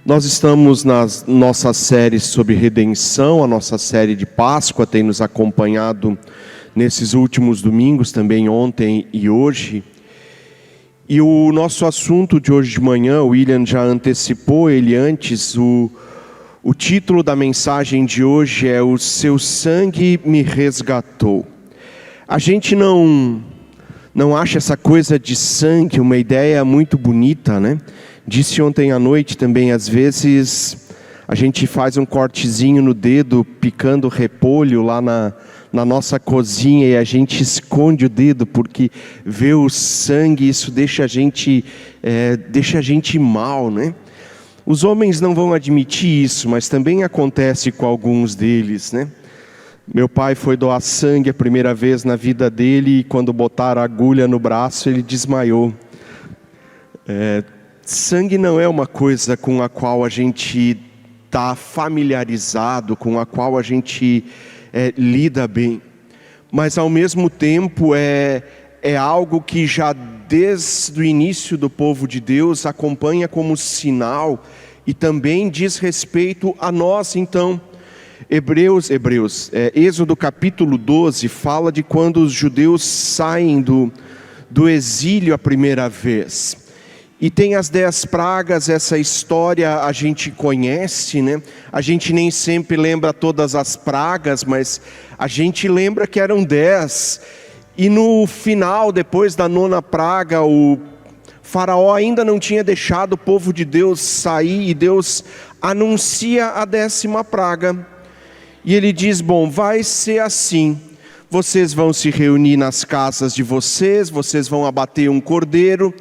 Nós estamos na nossa série sobre redenção, a nossa série de Páscoa tem nos acompanhado nesses últimos domingos, também ontem e hoje. E o nosso assunto de hoje de manhã, o William já antecipou ele antes, o título da mensagem de hoje é "O seu sangue me resgatou". A gente não acha essa coisa de sangue uma ideia muito bonita, né? Disse ontem à noite também, às vezes a gente faz um cortezinho no dedo, picando repolho lá na nossa cozinha e a gente esconde o dedo porque vê o sangue, isso deixa a gente mal, né? Os homens não vão admitir isso, mas também acontece com alguns deles, né? Meu pai foi doar sangue a primeira vez na vida dele e quando botaram a agulha no braço ele desmaiou. Sangue não é uma coisa com a qual a gente está familiarizado, com a qual a gente lida bem. Mas ao mesmo tempo é algo que já desde o início do povo de Deus acompanha como sinal e também diz respeito a nós. Então, Êxodo capítulo 12 fala de quando os judeus saem do exílio a primeira vez. E tem as 10 pragas, essa história a gente conhece, né? A gente nem sempre lembra todas as pragas, mas a gente lembra que eram 10. E no final, depois da 9ª praga, o faraó ainda não tinha deixado o povo de Deus sair, e Deus anuncia a 10ª praga. E ele diz, bom, vai ser assim, vocês vão se reunir nas casas de vocês vão abater um cordeiro,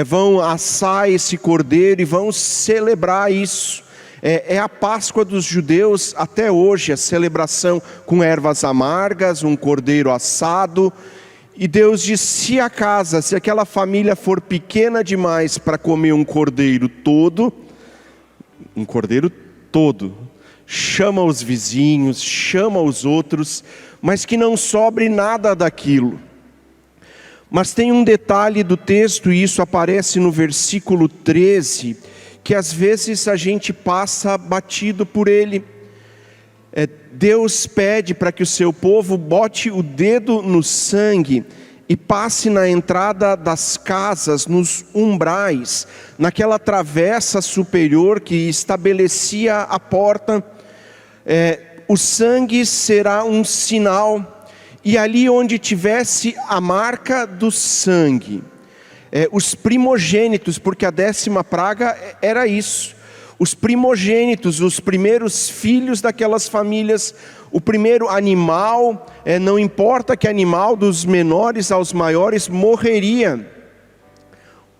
vão assar esse cordeiro e vão celebrar isso. É a Páscoa dos judeus até hoje, a celebração com ervas amargas, um cordeiro assado. E Deus diz, se aquela família for pequena demais para comer um cordeiro todo, chama os vizinhos, chama os outros, mas que não sobre nada daquilo. Mas tem um detalhe do texto, e isso aparece no versículo 13, que às vezes a gente passa batido por ele. Deus pede para que o seu povo bote o dedo no sangue e passe na entrada das casas, nos umbrais, naquela travessa superior que estabelecia a porta. O sangue será um sinal. E ali onde tivesse a marca do sangue, os primogênitos, porque a 10ª praga era isso, os primogênitos, os primeiros filhos daquelas famílias, o primeiro animal, não importa que animal, dos menores aos maiores, morreria.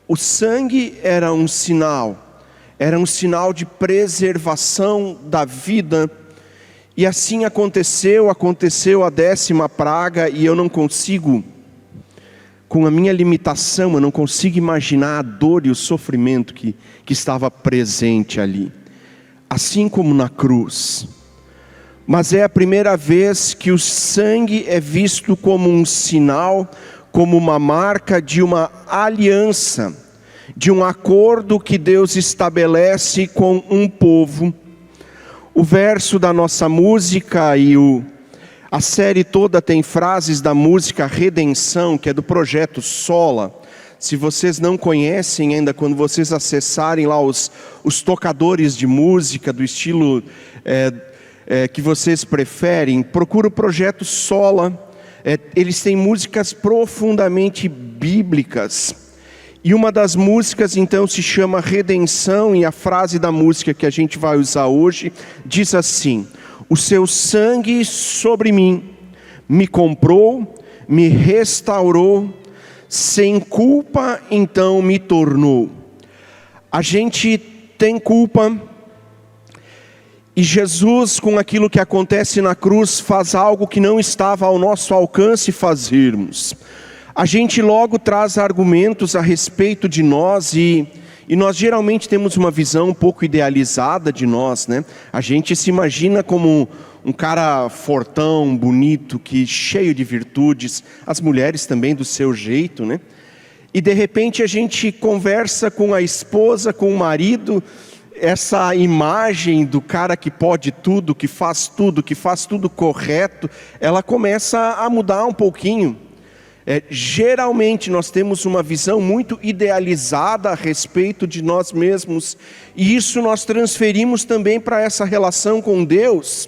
O sangue era um sinal de preservação da vida. E assim aconteceu a 10ª praga, e eu não consigo, com a minha limitação, eu não consigo imaginar a dor e o sofrimento que estava presente ali, assim como na cruz. Mas é a primeira vez que o sangue é visto como um sinal, como uma marca de uma aliança, de um acordo que Deus estabelece com um povo. O verso da nossa música e a série toda tem frases da música Redenção, que é do projeto Sola. Se vocês não conhecem ainda, quando vocês acessarem lá os tocadores de música do estilo que vocês preferem, procura o projeto Sola. Eles têm músicas profundamente bíblicas. E uma das músicas então se chama Redenção, e a frase da música que a gente vai usar hoje diz assim: o seu sangue sobre mim me comprou, me restaurou, sem culpa então me tornou. A gente tem culpa, e Jesus, com aquilo que acontece na cruz, faz algo que não estava ao nosso alcance fazermos. A gente logo traz argumentos a respeito de nós, e nós geralmente temos uma visão um pouco idealizada de nós, né? A gente se imagina como um cara fortão, bonito, cheio de virtudes, as mulheres também do seu jeito, né? E de repente a gente conversa com a esposa, com o marido, essa imagem do cara que pode tudo, que faz tudo correto, ela começa a mudar um pouquinho. Geralmente nós temos uma visão muito idealizada a respeito de nós mesmos, e isso nós transferimos também para essa relação com Deus.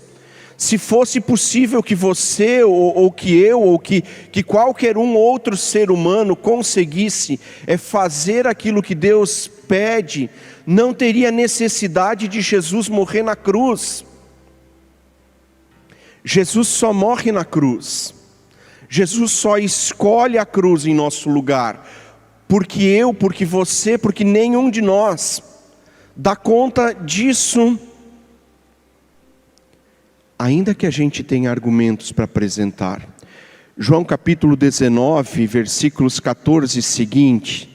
Se fosse possível que você, ou que eu, ou que qualquer um outro ser humano conseguisse fazer aquilo que Deus pede, não teria necessidade de Jesus morrer na cruz. Jesus só morre na cruz. Jesus só escolhe a cruz em nosso lugar, porque eu, porque você, porque nenhum de nós dá conta disso, ainda que a gente tenha argumentos para apresentar. João capítulo 19, versículos 14 e seguinte,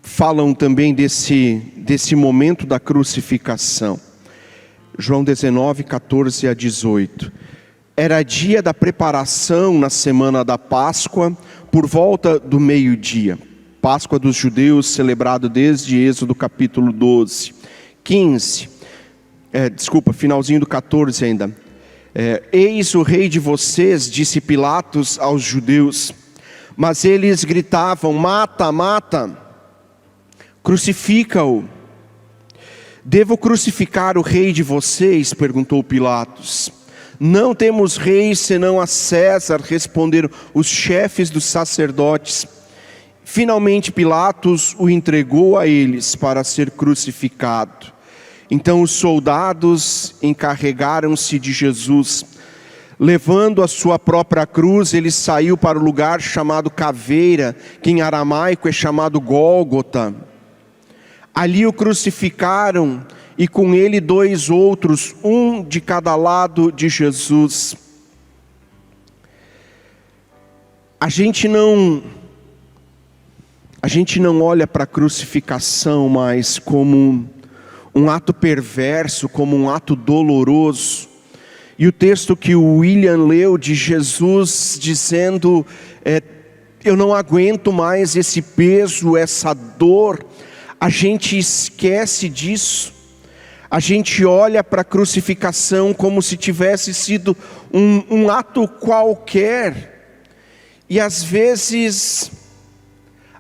falam também desse momento da crucificação. João 19, 14 a 18. Era dia da preparação na semana da Páscoa, por volta do meio-dia. Páscoa dos judeus, celebrado desde Êxodo capítulo 12. 15, finalzinho do 14 ainda. Eis o rei de vocês, disse Pilatos aos judeus. Mas eles gritavam: mata, mata, crucifica-o. Devo crucificar o rei de vocês? Perguntou Pilatos. Não temos rei senão a César, responderam os chefes dos sacerdotes. Finalmente Pilatos o entregou a eles para ser crucificado. Então os soldados encarregaram-se de Jesus. Levando a sua própria cruz, ele saiu para o lugar chamado Caveira, que em aramaico é chamado Gólgota. Ali o crucificaram, e com ele 2 outros, um de cada lado de Jesus. A gente não olha para a crucificação mais como um ato perverso, como um ato doloroso. E o texto que o William leu de Jesus dizendo, eu não aguento mais esse peso, essa dor, a gente esquece disso. A gente olha para a crucificação como se tivesse sido um ato qualquer. E às vezes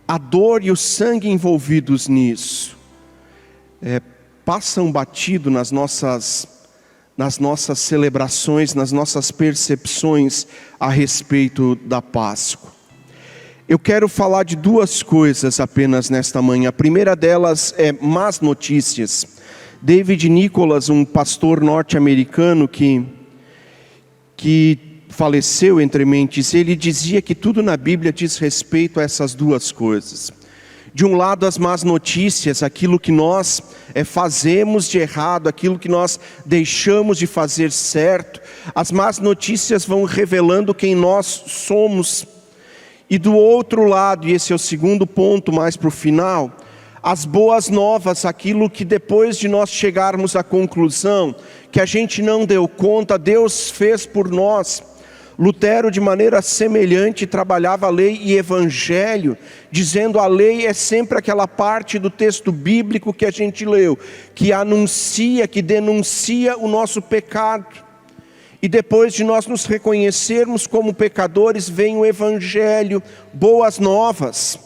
a dor e o sangue envolvidos nisso passam batido nas nossas celebrações, nas nossas percepções a respeito da Páscoa. Eu quero falar de 2 coisas apenas nesta manhã. A primeira delas é más notícias. David Nicholas, um pastor norte-americano que faleceu entre mentes, ele dizia que tudo na Bíblia diz respeito a essas 2 coisas. De um lado, as más notícias, aquilo que nós fazemos de errado, aquilo que nós deixamos de fazer certo. As más notícias vão revelando quem nós somos. E do outro lado, e esse é o segundo ponto mais para o final, as boas novas, aquilo que depois de nós chegarmos à conclusão que a gente não deu conta, Deus fez por nós. Lutero, de maneira semelhante, trabalhava a lei e evangelho, dizendo a lei é sempre aquela parte do texto bíblico que a gente leu, que anuncia, que denuncia o nosso pecado. E depois de nós nos reconhecermos como pecadores, vem o evangelho, boas novas.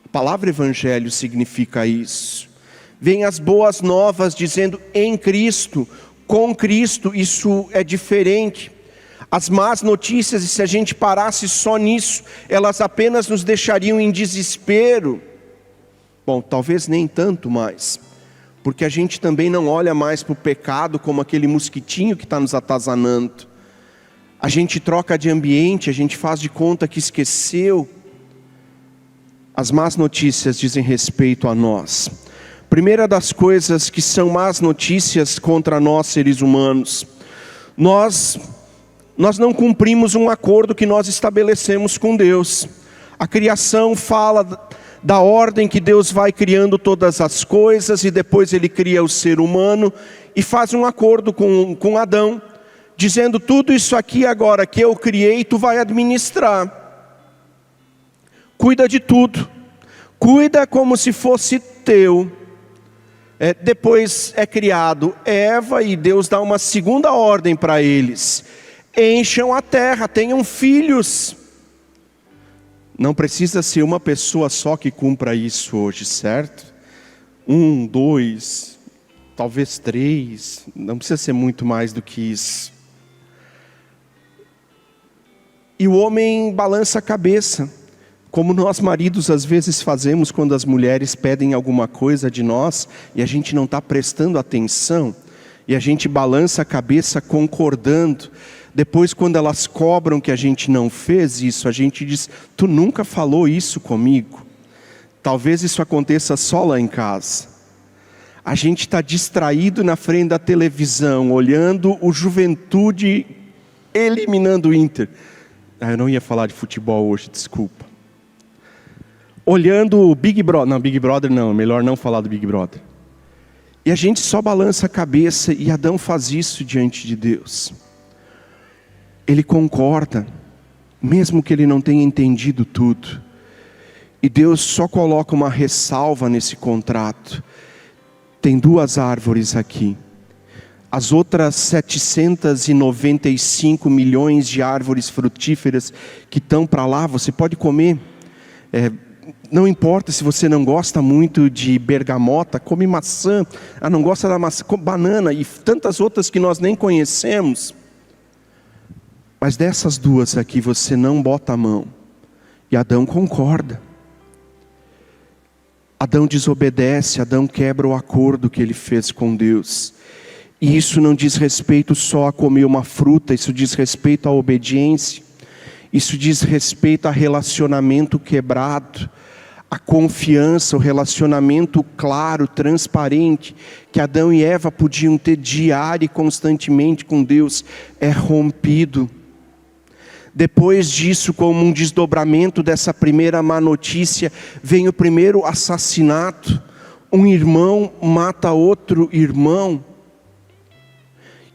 A palavra evangelho significa isso. Vem as boas novas dizendo em Cristo, com Cristo, isso é diferente. As más notícias, e se a gente parasse só nisso, elas apenas nos deixariam em desespero. Bom, talvez nem tanto mais, porque a gente também não olha mais para o pecado como aquele mosquitinho que está nos atazanando. A gente troca de ambiente, a gente faz de conta que esqueceu. As más notícias dizem respeito a nós. Primeira das coisas que são más notícias contra nós seres humanos, nós não cumprimos um acordo que nós estabelecemos com Deus. A criação fala da ordem que Deus vai criando todas as coisas, e depois Ele cria o ser humano, e faz um acordo com Adão, dizendo tudo isso aqui agora que eu criei, tu vai administrar. Cuida de tudo, cuida como se fosse teu, Depois é criado Eva e Deus dá uma segunda ordem para eles: encham a terra, tenham filhos. Não precisa ser uma pessoa só que cumpra isso hoje, certo? 1, 2, talvez 3, não precisa ser muito mais do que isso. E o homem balança a cabeça, como nós maridos às vezes fazemos quando as mulheres pedem alguma coisa de nós e a gente não está prestando atenção, e a gente balança a cabeça concordando. Depois, quando elas cobram que a gente não fez isso, a gente diz: tu nunca falou isso comigo. Talvez isso aconteça só lá em casa. A gente está distraído na frente da televisão, olhando o Juventude eliminando o Inter. Eu não ia falar de futebol hoje, desculpa. Olhando o Big Brother. Não, Big Brother não, é melhor não falar do Big Brother. E a gente só balança a cabeça, e Adão faz isso diante de Deus. Ele concorda, mesmo que ele não tenha entendido tudo. E Deus só coloca uma ressalva nesse contrato. Tem 2 árvores aqui. As outras 795 milhões de árvores frutíferas que estão para lá, você pode comer. Não importa se você não gosta muito de bergamota, come maçã. Não gosta da maçã, come banana e tantas outras que nós nem conhecemos. Mas dessas 2 aqui você não bota a mão. E Adão concorda. Adão desobedece, Adão quebra o acordo que ele fez com Deus. E isso não diz respeito só a comer uma fruta, isso diz respeito à obediência. Isso diz respeito a relacionamento quebrado, a confiança, o relacionamento claro, transparente, que Adão e Eva podiam ter diário e constantemente com Deus, é rompido. Depois disso, como um desdobramento dessa primeira má notícia, vem o primeiro assassinato. Um irmão mata outro irmão.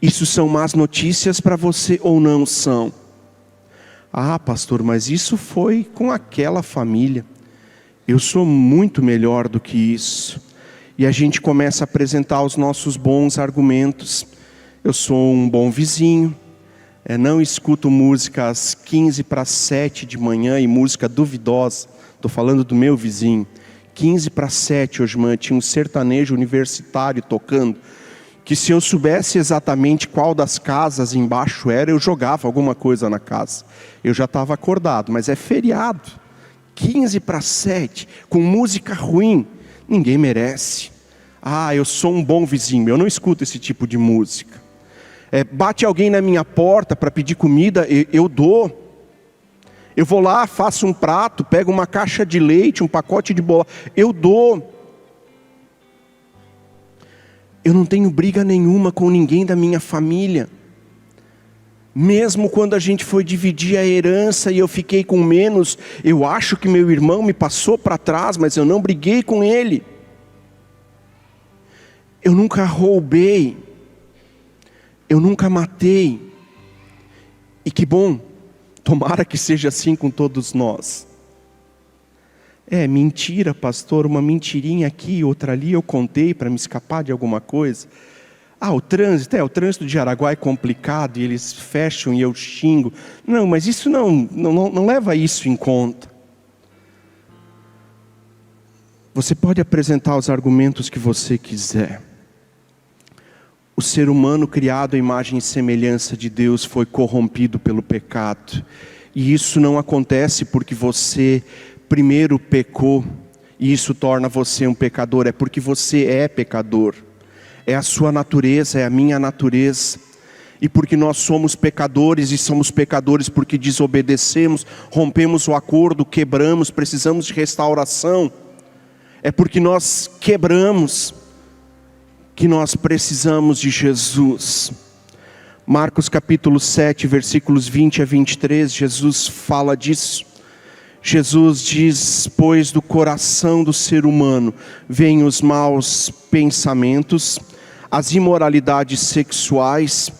Isso são más notícias para você ou não são? Pastor, mas isso foi com aquela família. Eu sou muito melhor do que isso. E a gente começa a apresentar os nossos bons argumentos. Eu sou um bom vizinho. Não escuto música às 6:45 de manhã e música duvidosa. Estou falando do meu vizinho. 6:45 hoje de manhã tinha um sertanejo universitário tocando, que se eu soubesse exatamente qual das casas embaixo era, eu jogava alguma coisa na casa. Eu já estava acordado, mas é feriado. 6:45, com música ruim, ninguém merece. Eu sou um bom vizinho, eu não escuto esse tipo de música. Bate alguém na minha porta para pedir comida, eu dou. Eu vou lá, faço um prato, pego uma caixa de leite, um pacote de bolacha, eu dou. Eu não tenho briga nenhuma com ninguém da minha família. Mesmo quando a gente foi dividir a herança e eu fiquei com menos, eu acho que meu irmão me passou para trás, mas eu não briguei com ele. Eu nunca roubei. Eu nunca matei. E que bom, tomara que seja assim com todos nós. Mentira, pastor, uma mentirinha aqui, outra ali, eu contei para me escapar de alguma coisa. O trânsito de Araguá é complicado e eles fecham e eu xingo. Não, mas isso não leva isso em conta. Você pode apresentar os argumentos que você quiser. O ser humano criado à imagem e semelhança de Deus foi corrompido pelo pecado. E isso não acontece porque você primeiro pecou e isso torna você um pecador. É porque você é pecador. É a sua natureza, é a minha natureza. E porque nós somos pecadores e somos pecadores porque desobedecemos, rompemos o acordo, quebramos, precisamos de restauração. É porque nós quebramos que nós precisamos de Jesus. Marcos capítulo 7, versículos 20 a 23, Jesus fala disso. Jesus diz: pois do coração do ser humano vêm os maus pensamentos, as imoralidades sexuais,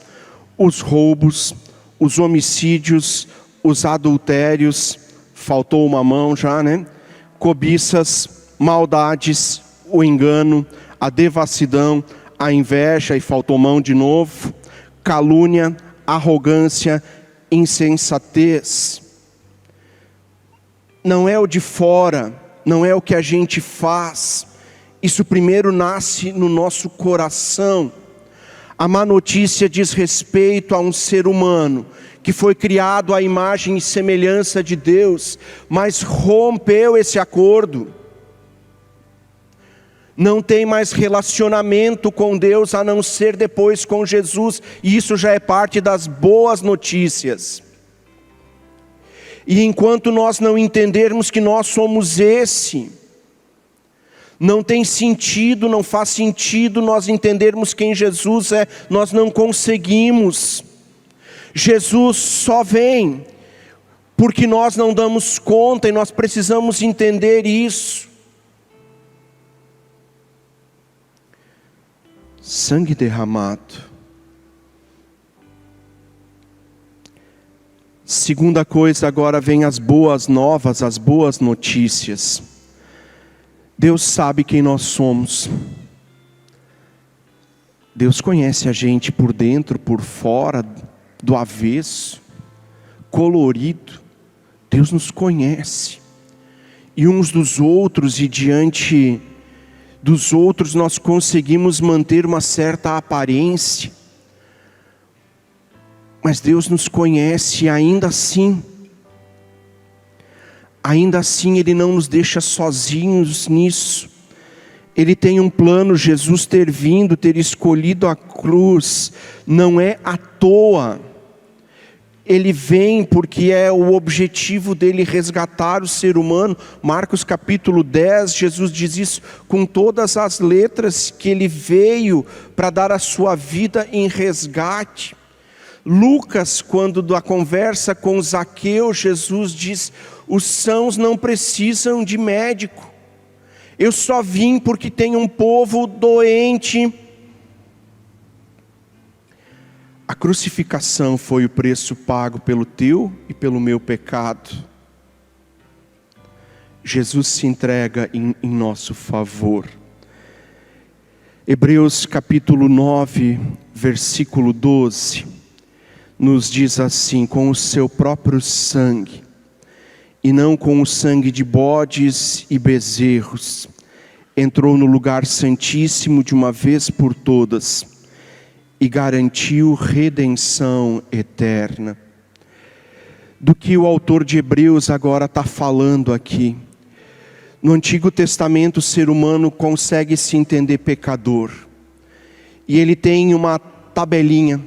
os roubos, os homicídios, os adultérios, faltou uma mão já, né? Cobiças, maldades, o engano, a devassidão, a inveja, e faltou mão de novo, calúnia, arrogância, insensatez. Não é o de fora, não é o que a gente faz. Isso primeiro nasce no nosso coração. A má notícia diz respeito a um ser humano que foi criado à imagem e semelhança de Deus, mas rompeu esse acordo. Não tem mais relacionamento com Deus a não ser depois com Jesus, e isso já é parte das boas notícias. E enquanto nós não entendermos que nós somos esse, não tem sentido, não faz sentido nós entendermos quem Jesus é, nós não conseguimos. Jesus só vem porque nós não damos conta, e nós precisamos entender isso. Sangue derramado. Segunda coisa, agora vem as boas novas, as boas notícias. Deus sabe quem nós somos. Deus conhece a gente por dentro, por fora, do avesso, colorido. Deus nos conhece. E uns dos outros, e diante dos outros nós conseguimos manter uma certa aparência. Mas Deus nos conhece, e ainda assim Ele não nos deixa sozinhos nisso. Ele tem um plano. Jesus ter vindo, ter escolhido a cruz, não é à toa. Ele vem porque é o objetivo dele resgatar o ser humano. Marcos capítulo 10, Jesus diz isso com todas as letras, que ele veio para dar a sua vida em resgate. Lucas, quando da conversa com Zaqueu, Jesus diz: os sãos não precisam de médico, eu só vim porque tem um povo doente. A crucificação foi o preço pago pelo teu e pelo meu pecado. Jesus se entrega em nosso favor. Hebreus capítulo 9, versículo 12, nos diz assim: com o seu próprio sangue, e não com o sangue de bodes e bezerros, entrou no lugar santíssimo de uma vez por todas, e garantiu redenção eterna. Do que o autor de Hebreus agora está falando aqui? No Antigo Testamento o ser humano consegue se entender pecador, e ele tem uma tabelinha.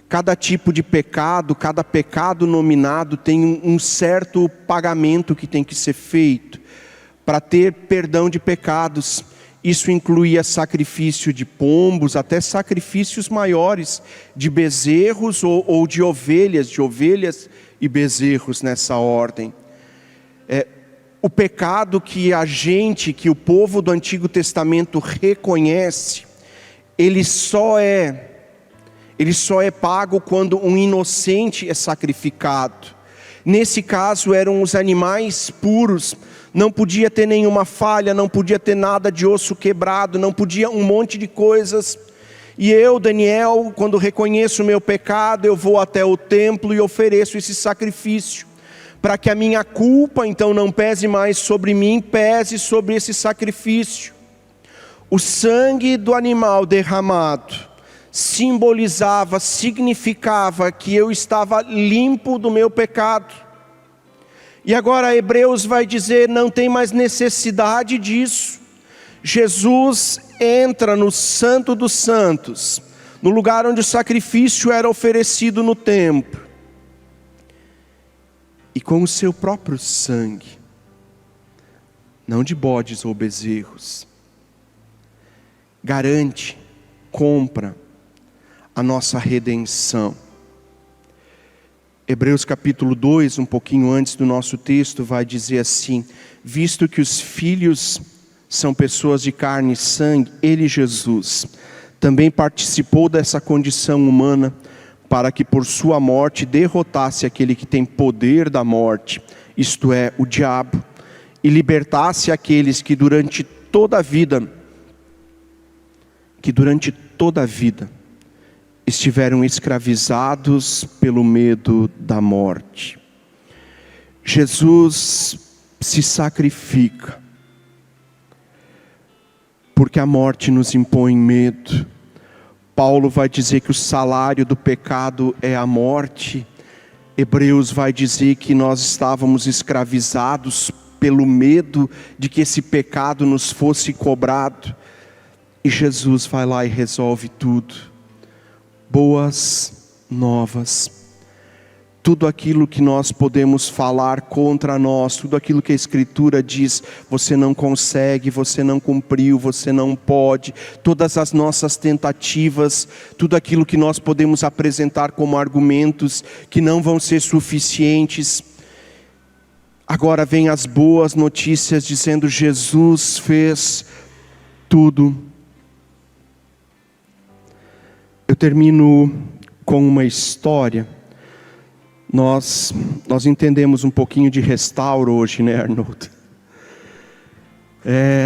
Cada tipo de pecado, cada pecado nominado tem um certo pagamento que tem que ser feito para ter perdão de pecados. Isso incluía sacrifício de pombos, até sacrifícios maiores, de bezerros ou de ovelhas e bezerros nessa ordem. O pecado que o povo do Antigo Testamento reconhece, ele só é pago quando um inocente é sacrificado. Nesse caso eram os animais puros, não podia ter nenhuma falha, não podia ter nada de osso quebrado, não podia um monte de coisas. E eu, Daniel, quando reconheço o meu pecado, eu vou até o templo e ofereço esse sacrifício, para que a minha culpa então não pese mais sobre mim, pese sobre esse sacrifício. O sangue do animal derramado simbolizava, significava que eu estava limpo do meu pecado. E agora Hebreus vai dizer: não tem mais necessidade disso. Jesus entra no Santo dos Santos, no lugar onde o sacrifício era oferecido no templo, e com o seu próprio sangue, não de bodes ou bezerros, garante, compra a nossa redenção. Hebreus capítulo 2, um pouquinho antes do nosso texto, vai dizer assim: visto que os filhos são pessoas de carne e sangue, ele, Jesus, também participou dessa condição humana, para que por sua morte derrotasse aquele que tem poder da morte, isto é, o diabo, e libertasse aqueles que durante toda a vida que durante toda a vida estiveram escravizados pelo medo da morte. Jesus se sacrifica, porque a morte nos impõe medo. Paulo vai dizer que o salário do pecado é a morte. Hebreus vai dizer que nós estávamos escravizados pelo medo de que esse pecado nos fosse cobrado. E Jesus vai lá e resolve tudo. Boas novas. Tudo aquilo que nós podemos falar contra nós, tudo aquilo que a Escritura diz, você não consegue, você não cumpriu, você não pode, todas as nossas tentativas, tudo aquilo que nós podemos apresentar como argumentos que não vão ser suficientes. Agora vem as boas notícias dizendo: Jesus fez tudo. Eu termino com uma história. Nós entendemos um pouquinho de restauro hoje, né, Arnold?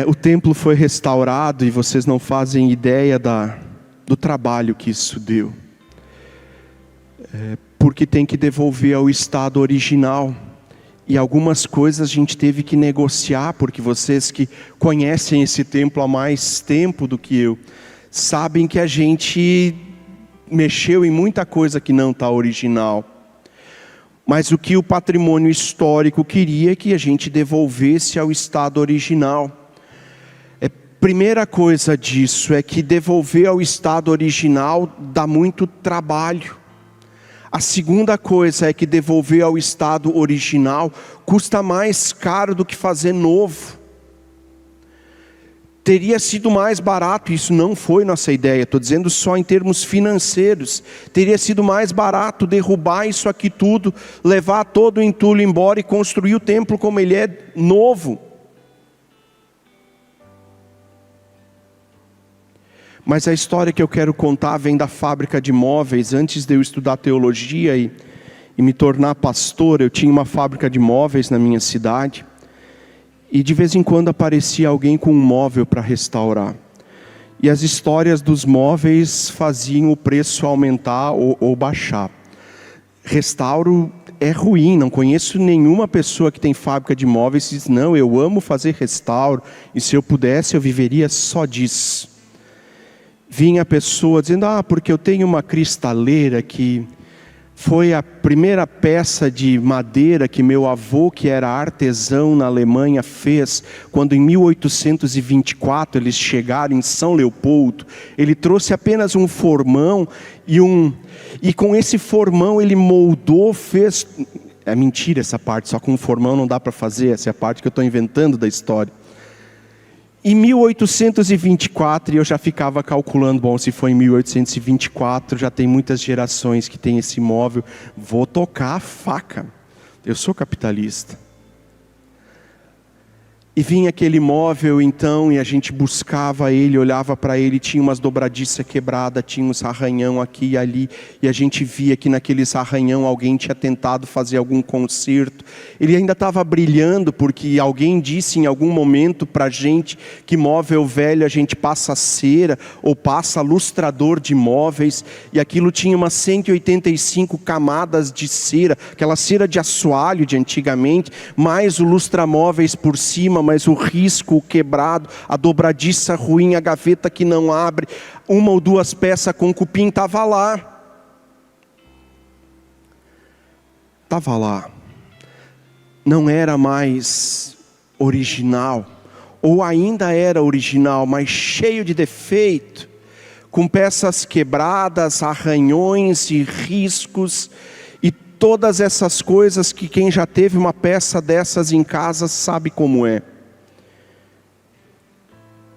O templo foi restaurado e vocês não fazem ideia do trabalho que isso deu. Porque tem que devolver ao estado original. E algumas coisas a gente teve que negociar, porque vocês que conhecem esse templo há mais tempo do que eu, sabem que a gente mexeu em muita coisa que não está original. Mas o que o patrimônio histórico queria é que a gente devolvesse ao estado original. Primeira coisa disso é que devolver ao estado original dá muito trabalho. A segunda coisa é que devolver ao estado original custa mais caro do que fazer novo. Teria sido mais barato, isso não foi nossa ideia, estou dizendo só em termos financeiros. Teria sido mais barato derrubar isso aqui tudo, levar todo o entulho embora e construir o templo como ele é, novo. Mas a história que eu quero contar vem da fábrica de móveis. Antes de eu estudar teologia e me tornar pastor, eu tinha uma fábrica de móveis na minha cidade. E de vez em quando aparecia alguém com um móvel para restaurar. E as histórias dos móveis faziam o preço aumentar ou baixar. Restauro é ruim, não conheço nenhuma pessoa que tem fábrica de móveis e diz: não, eu amo fazer restauro, e se eu pudesse eu viveria só disso. Vinha a pessoa dizendo: porque eu tenho uma cristaleira que foi a primeira peça de madeira que meu avô, que era artesão na Alemanha, fez, quando em 1824 eles chegaram em São Leopoldo. Ele trouxe apenas um formão e com esse formão ele moldou, fez... É mentira essa parte, só com um formão não dá para fazer, essa é a parte que eu estou inventando da história. Em 1824, eu já ficava calculando, bom, se foi em 1824, já tem muitas gerações que tem esse móvel, vou tocar a faca, eu sou capitalista. E vinha aquele móvel então, e a gente buscava ele, olhava para ele, tinha umas dobradiças quebradas, tinha uns arranhão aqui e ali, e a gente via que naqueles arranhão alguém tinha tentado fazer algum conserto. Ele ainda estava brilhando, porque alguém disse em algum momento para a gente que móvel velho a gente passa cera, ou passa lustrador de móveis, e aquilo tinha umas 185 camadas de cera, aquela cera de assoalho de antigamente, mais o lustramóveis por cima, mas o risco, o quebrado, a dobradiça ruim, a gaveta que não abre, uma ou duas peças com cupim, estava lá. Estava lá. Não era mais original, ou ainda era original, mas cheio de defeito, com peças quebradas, arranhões e riscos, e todas essas coisas que quem já teve uma peça dessas em casa sabe como é.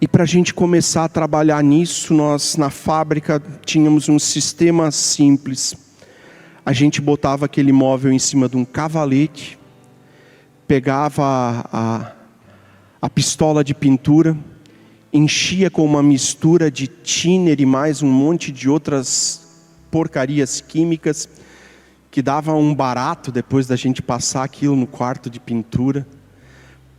E para a gente começar a trabalhar nisso, nós na fábrica tínhamos um sistema simples. A gente botava aquele móvel em cima de um cavalete, pegava a pistola de pintura, enchia com uma mistura de thinner e mais um monte de outras porcarias químicas, que dava um barato depois da gente passar aquilo no quarto de pintura.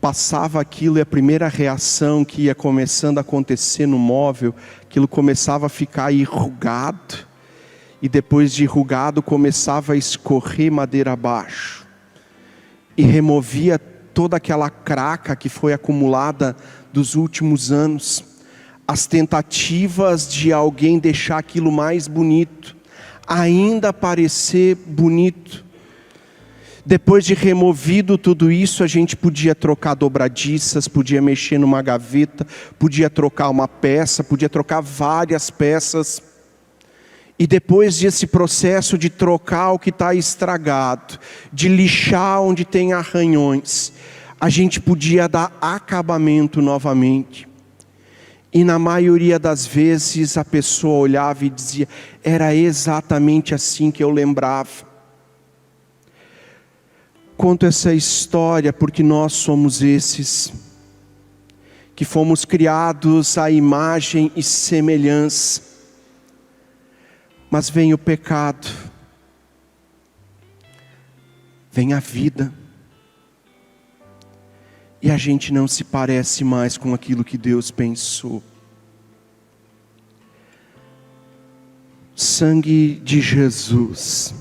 passava aquilo e a primeira reação que ia começando a acontecer no móvel, aquilo começava a ficar enrugado, e depois de enrugado começava a escorrer madeira abaixo, e removia toda aquela craca que foi acumulada dos últimos anos, as tentativas de alguém deixar aquilo mais bonito, ainda parecer bonito. Depois de removido tudo isso, a gente podia trocar dobradiças, podia mexer numa gaveta, podia trocar uma peça, podia trocar várias peças. E depois desse processo de trocar o que está estragado, de lixar onde tem arranhões, a gente podia dar acabamento novamente. E na maioria das vezes a pessoa olhava e dizia: era exatamente assim que eu lembrava. Conto essa história porque nós somos esses, que fomos criados à imagem e semelhança, mas vem o pecado, vem a vida, e a gente não se parece mais com aquilo que Deus pensou. Sangue de Jesus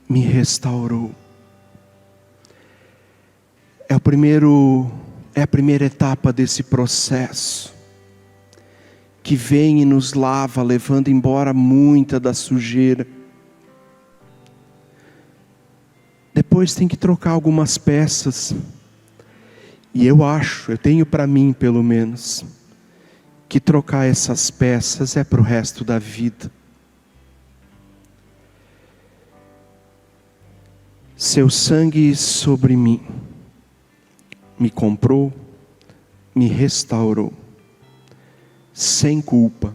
me restaurou. É a primeira etapa desse processo, que vem e nos lava, levando embora muita da sujeira. Depois tem que trocar algumas peças, e eu tenho para mim pelo menos, que trocar essas peças é para o resto da vida. Seu sangue sobre mim me comprou, me restaurou, sem culpa,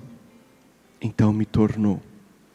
então me tornou.